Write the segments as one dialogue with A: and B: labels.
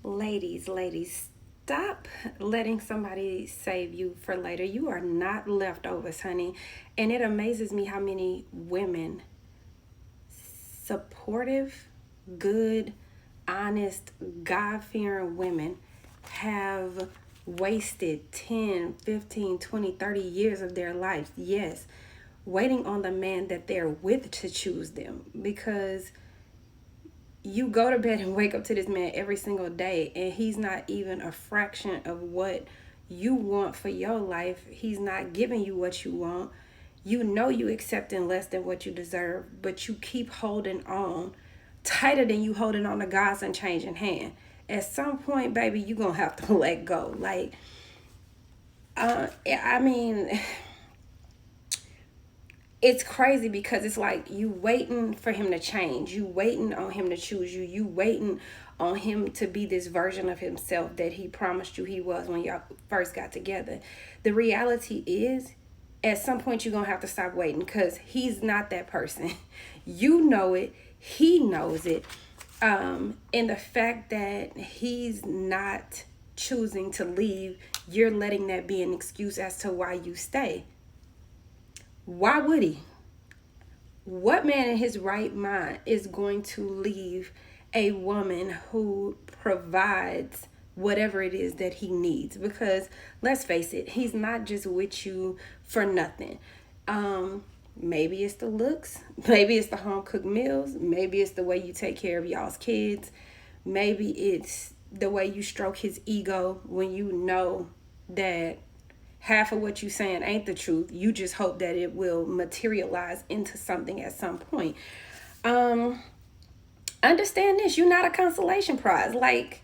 A: Ladies, stop letting somebody save you for later. You are not leftovers, honey. And it amazes me how many women, supportive, good, honest, God fearing women, have wasted 10, 15, 20, 30 years of their life. Yes, waiting on the man that they're with to choose them, because you go to bed and wake up to this man every single day, and he's not even a fraction of what you want for your life. He's not giving you what you want. You know you accepting less than what you deserve, but you keep holding on tighter than you holding on to God's unchanging hand. At some point, baby, you gonna have to let go. I mean, it's crazy because it's like you waiting for him to change, you waiting on him to choose you, you waiting on him to be this version of himself that he promised you he was when y'all first got together. The reality is, at some point you're gonna have to stop waiting, because he's not that person. You know it, he knows it. And the fact that he's not choosing to leave, you're letting that be an excuse as to why you stay. Why would he? What man in his right mind is going to leave a woman who provides whatever it is that he needs? Because let's face it, he's not just with you for nothing. Maybe it's the looks, maybe it's the home cooked meals, maybe it's the way you take care of y'all's kids, maybe it's the way you stroke his ego when you know that half of what you're saying ain't the truth. You just hope that it will materialize into something at some point. Um, Understand this, you're not a consolation prize. Like,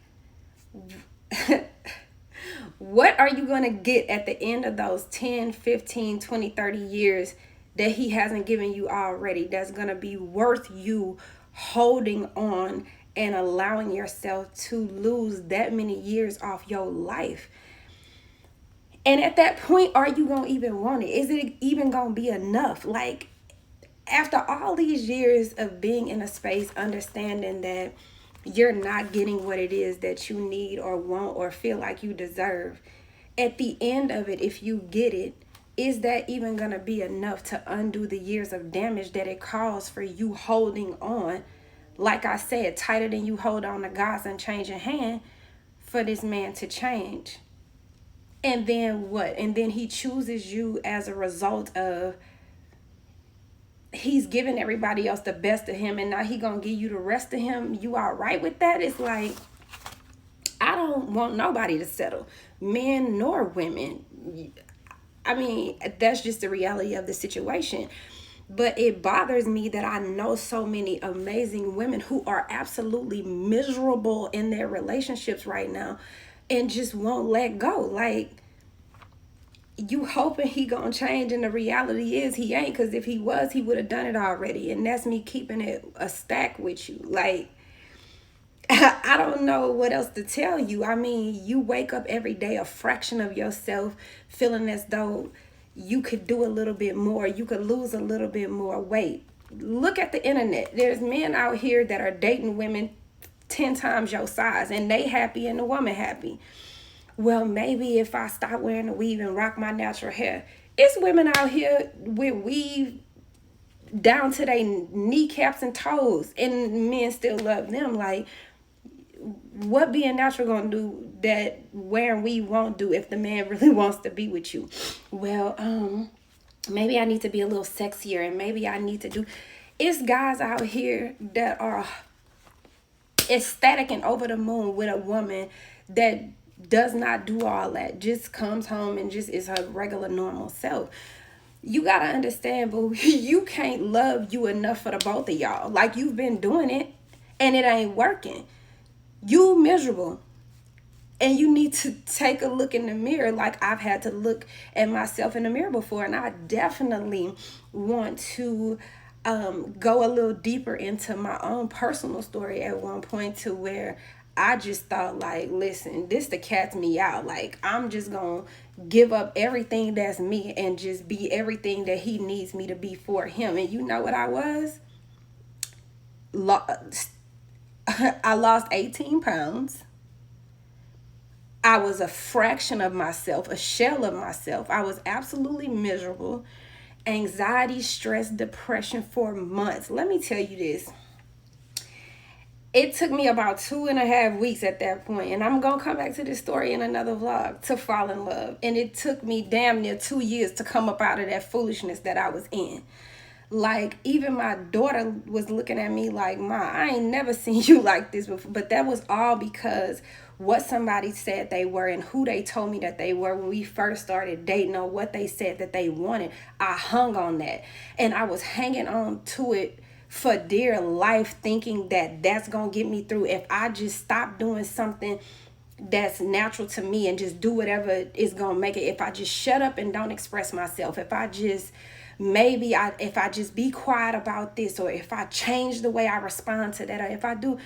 A: what are you going to get at the end of those 10, 15, 20, 30 years that he hasn't given you already, that's going to be worth you holding on and allowing yourself to lose that many years off your life? And at that point, are you going to even want it? Is it even going to be enough? Like, after all these years of being in a space, understanding that you're not getting what it is that you need or want or feel like you deserve, at the end of it, if you get it, is that even going to be enough to undo the years of damage that it caused for you holding on? Like I said, tighter than you hold on to God's unchanging hand for this man to change. And then what? And then he chooses you as a result of he's giving everybody else the best of him, and now he gonna give you the rest of him. You all right with that? It's like, I don't want nobody to settle, men nor women. I mean, that's just the reality of the situation. But it bothers me that I know so many amazing women who are absolutely miserable in their relationships right now and just won't let go. Like, you hoping he gonna change, and the reality is he ain't, because if he was, he would have done it already. And that's me keeping it a stack with you. Like, I don't know what else to tell you. I mean, you wake up every day a fraction of yourself, feeling as though you could do a little bit more, you could lose a little bit more weight. Look at the internet. There's men out here that are dating women 10 times your size, and they happy and the woman happy. Well, maybe if I stop wearing the weave and rock my natural hair. It's women out here with weave down to their kneecaps and toes, and men still love them. Like, what being natural gonna do that wearing weave won't do if the man really wants to be with you? Well, maybe I need to be a little sexier, and maybe I need to do. It's guys out here that are ecstatic and over the moon with a woman that does not do all that, just comes home and just is her regular normal self. You gotta understand, boo, you can't love you enough for the both of y'all. Like, you've been doing it and it ain't working. You miserable, and you need to take a look in the mirror. Like, I've had to look at myself in the mirror before, and I definitely want to go a little deeper into my own personal story at one point, to where I just thought, like, listen, this the cat's me out. Like, I'm just gonna give up everything that's me and just be everything that he needs me to be for him. And you know what I was? I lost 18 pounds. I was a fraction of myself, a shell of myself. I was absolutely miserable. Anxiety, stress, depression for months. Let me tell you this. It took me about 2.5 weeks at that point, and I'm gonna come back to this story in another vlog, to fall in love. And it took me damn near 2 years to come up out of that foolishness that I was in. Like, even my daughter was looking at me like, Ma, I ain't never seen you like this before. But that was all because what somebody said they were and who they told me that they were when we first started dating, or what they said that they wanted. I hung on that, and I was hanging on to it for dear life, thinking that that's gonna get me through if I just stop doing something that's natural to me and just do whatever is gonna make it. If I just shut up and don't express myself, if I just if I just be quiet about this, or if I change the way I respond to that, or if I do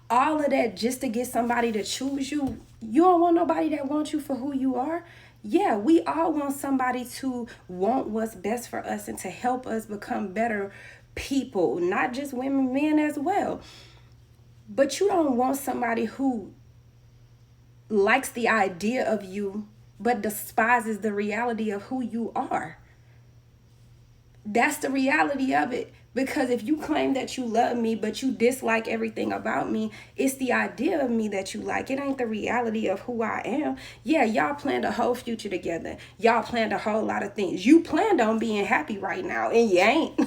A: all of that just to get somebody to choose you, you don't want nobody that wants you for who you are. Yeah, we all want somebody to want what's best for us and to help us become better people, not just women, men as well. But you don't want somebody who likes the idea of you but despises the reality of who you are. That's the reality of it. Because if you claim that you love me but you dislike everything about me, it's the idea of me that you like. It ain't the reality of who I am. Yeah, y'all planned a whole future together. Y'all planned a whole lot of things. You planned on being happy right now, and you ain't.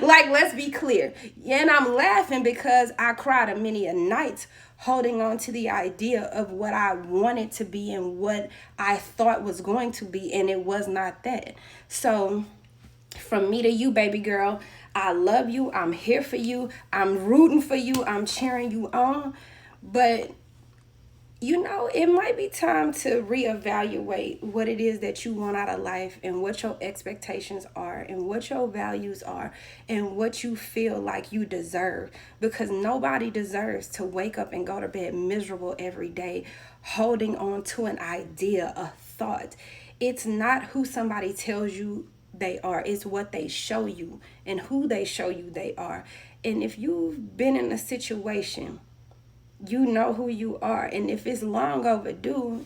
A: Like, let's be clear. And I'm laughing because I cried a many a night holding on to the idea of what I wanted to be and what I thought was going to be, and it was not that. So from me to you, baby girl, I love you. I'm here for you. I'm rooting for you. I'm cheering you on. But it might be time to reevaluate what it is that you want out of life, and what your expectations are, and what your values are, and what you feel like you deserve. Because nobody deserves to wake up and go to bed miserable every day, holding on to an idea, a thought. It's not who somebody tells you they are, it's what they show you and who they show you they are. And if you've been in a situation, you know who you are. And if it's long overdue,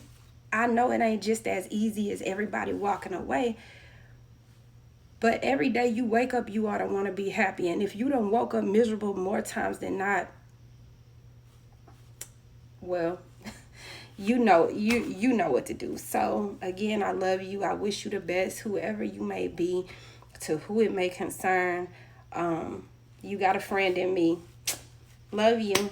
A: I know it ain't just as easy as everybody walking away. But every day you wake up, you ought to want to be happy. And if you don't woke up miserable more times than not, well, you know what to do. So again, I love you. I wish you the best, whoever you may be, to who it may concern. You got a friend in me. Love you.